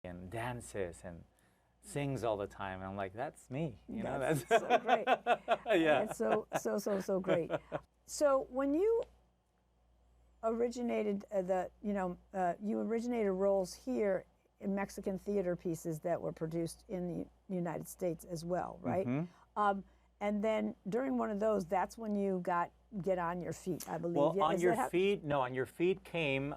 and dances and sings all the time. And I'm like, that's me. You know, That's that's so great. yeah. It's so great. So when you originated you originated roles here in Mexican theater pieces that were produced in the United States as well, right? Mm-hmm. And then during one of those, that's when you get on your feet, I believe. Well, on your feet, no, on your feet came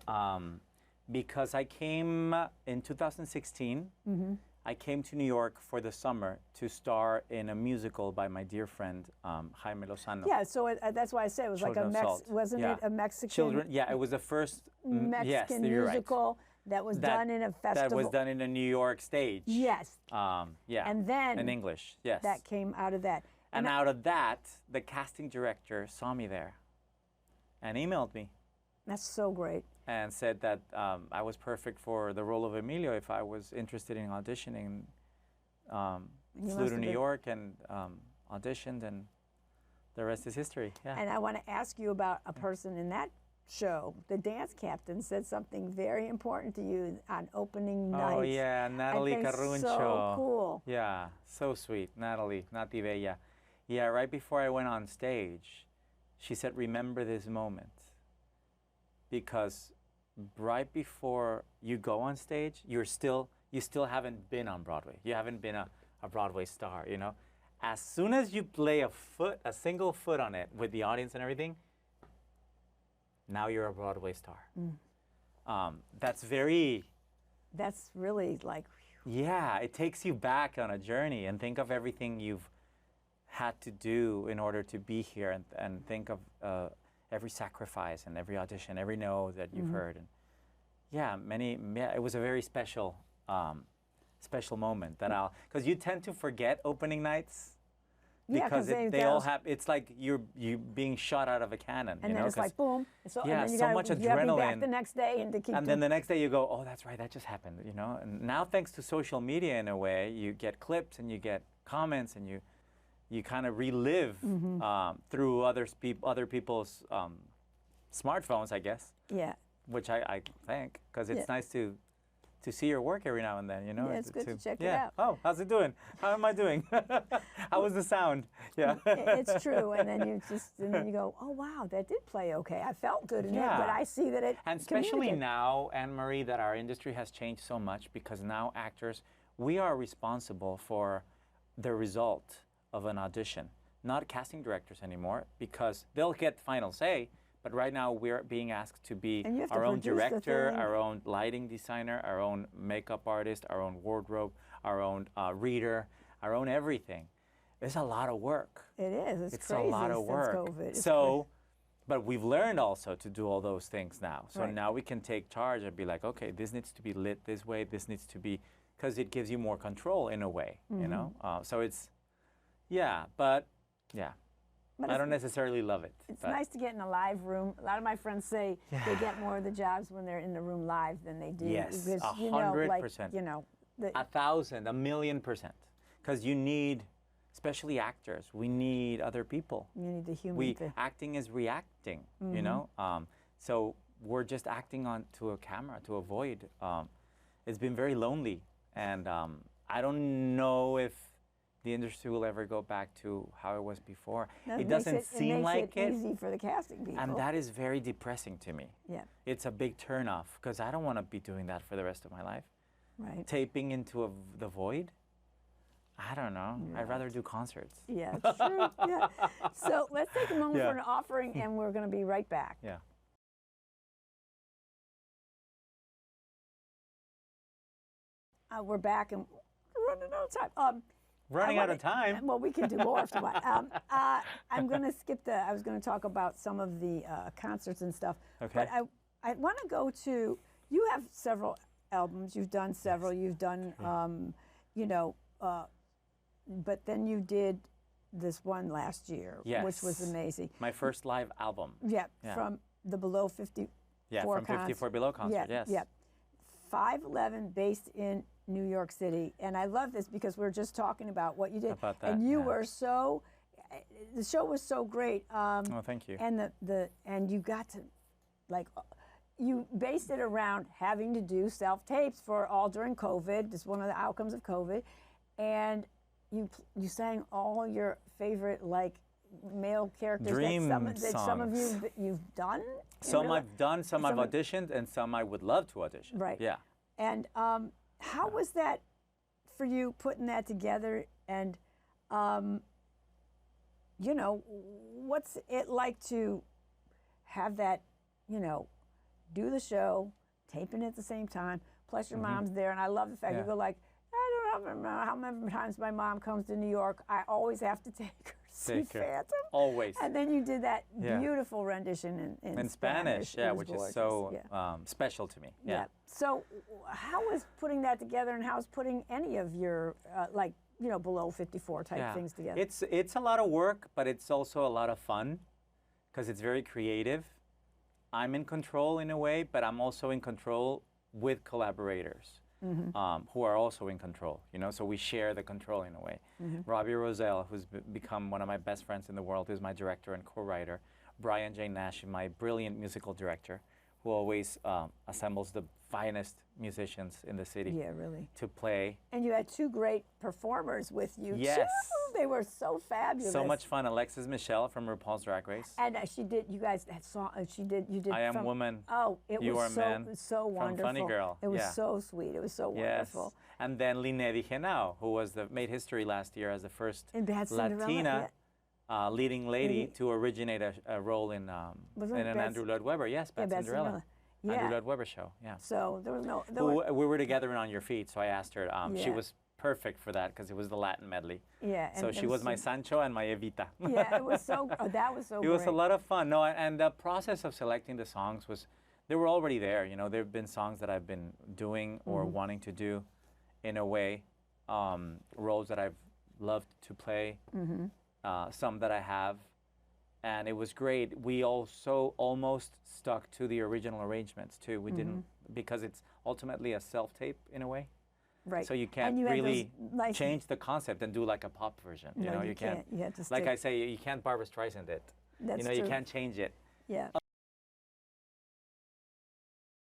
because I came in 2016. Mm-hmm. I came to New York for the summer to star in a musical by my dear friend Jaime Lozano. Yeah, so that's why I said it was Children like of wasn't yeah. it a Mexican? Children, yeah, it was the first Mexican yes, you're musical that was done in a festival. That was done in a New York stage. Yes. Yeah. And then in English, yes. that came out of that. And out of that, the casting director saw me there and emailed me. That's so great. And said that I was perfect for the role of Emilio if I was interested in auditioning. Flew to New York and auditioned, and the rest is history. Yeah. And I want to ask you about a person in that show. The dance captain said something very important to you on opening night. Oh yeah, Natalie Carruncho. So cool. Yeah, so sweet, Natalie Bella. Yeah, right before I went on stage, she said, "Remember this moment," because right before you go on stage, you still haven't been on Broadway. You haven't been a Broadway star, you know. As soon as you play a single foot on it with the audience and everything, now you're a Broadway star. That's really like. Yeah, it takes you back on a journey and think of everything you've had to do in order to be here, and think of every sacrifice and every audition, every no that you've heard. And yeah, it was a very special moment that because you tend to forget opening nights because they all have, it's like you being shot out of a cannon. And then it's like boom. So, yeah, and then so much adrenaline. You have to be back the next day and to keep. And then the next day you go, oh, that's right, that just happened, you know. And now thanks to social media, in a way, you get clips and you get comments and you kind of relive through other people's smartphones, I guess. Yeah. Which I think, because it's nice to see your work every now and then, you know. Yeah, it's good to check it out. Oh, how's it doing? How am I doing? How was the sound? Yeah. It's true, and then you go, oh wow, that did play okay. I felt good in it, but I see that it. And especially now, Anne-Marie, that our industry has changed so much, because now actors, we are responsible for the result of an audition, not casting directors anymore, because they'll get final say. But right now, we're being asked to be our own director, our own lighting designer, our own makeup artist, our own wardrobe, our own reader, our own everything. It's a lot of work. It is. It's crazy. A lot of work. Since COVID. But we've learned also to do all those things now. So now we can take charge and be like, okay, this needs to be lit this way. This needs to be, because it gives you more control in a way, you know? So it's, yeah, but yeah. But I don't necessarily love it. It's nice to get in a live room. A lot of my friends say they get more of the jobs when they're in the room live than they do. Yes, because, 100%. You know, 1,000, 1,000,000%. Because you need, especially actors, we need other people. You need the human. Acting is reacting, you know? So we're just acting to a camera, to a void. It's been very lonely. And I don't know if the industry will ever go back to how it was before. It doesn't seem like it. It makes it easy for the casting people. And that is very depressing to me. Yeah. It's a big turnoff, because I don't want to be doing that for the rest of my life. Right. Taping into the void? I don't know. I'd rather do concerts. Yeah, true. Yeah. So let's take a moment for an offering, and we're going to be right back. Yeah. We're back, and we're running out of time. Running out of time? Well, we can do more if you want. I'm going to skip I was going to talk about some of the concerts and stuff. Okay. But I want to go to, you have several albums. You've done several. You've done, you know, but then you did this one last year, which was amazing. My first live album. Yeah, from the Below 54 from 54 Below concert, yes. Yeah, 5'11", based in New York City. And I love this because we're just talking about what you did. About that, and you were so, the show was so great. Oh, thank you. And and you got to, like, you based it around having to do self-tapes for all during COVID. This is one of the outcomes of COVID. And you sang all your favorite, like, male characters that some of you've done? Some I've done, some I've auditioned, and some I would love to audition. Right. Yeah. And how was that for you, putting that together? And, you know, what's it like to have that, you know, do the show, taping at the same time, plus your mom's there. And I love the fact you go like, I don't know how many times my mom comes to New York, I always have to take her to see Phantom. Always. And then you did that beautiful rendition in Spanish, which is so special to me. Yeah. So how was putting that together, and how is putting any of your, like, you know, below 54 type things together? It's a lot of work, but it's also a lot of fun because it's very creative. I'm in control in a way, but I'm also in control with collaborators who are also in control, you know, so we share the control in a way. Robbie Roselle, who's become one of my best friends in the world, is my director and co-writer. Brian J. Nash, my brilliant musical director, who always assembles the finest musicians in the city to play. And you had two great performers with you, yes. too. They were so fabulous. So much fun. Alexis Michelle from RuPaul's Drag Race. And she did, you guys had song, you did I Am Woman. Oh, it You was Are Man. So wonderful. From Funny Girl. It was so sweet. It was so wonderful. And then Linedi Henao, who was made history last year as the first Latina leading lady to originate a role in an Andrew Lloyd Webber. Yes, Bad Cinderella. Andrew Lloyd Webber show. Yeah. So there was no. We were together On Your Feet, so I asked her. She was perfect for that because it was the Latin medley. Yeah. So she was my Sancho and my Evita. Yeah, it was so. That was so. It was a lot of fun. No, and the process of selecting the songs was, they were already there. You know, there have been songs that I've been doing or wanting to do, in a way, roles that I've loved to play, some that I have. And it was great. We also almost stuck to the original arrangements too. We didn't, because it's ultimately a self-tape in a way. Right. So you can't really change the concept and do like a pop version. You know, you can't. You have to like I say, you can't Barbra Streisand it. That's you know, true. you can't change it. Yeah.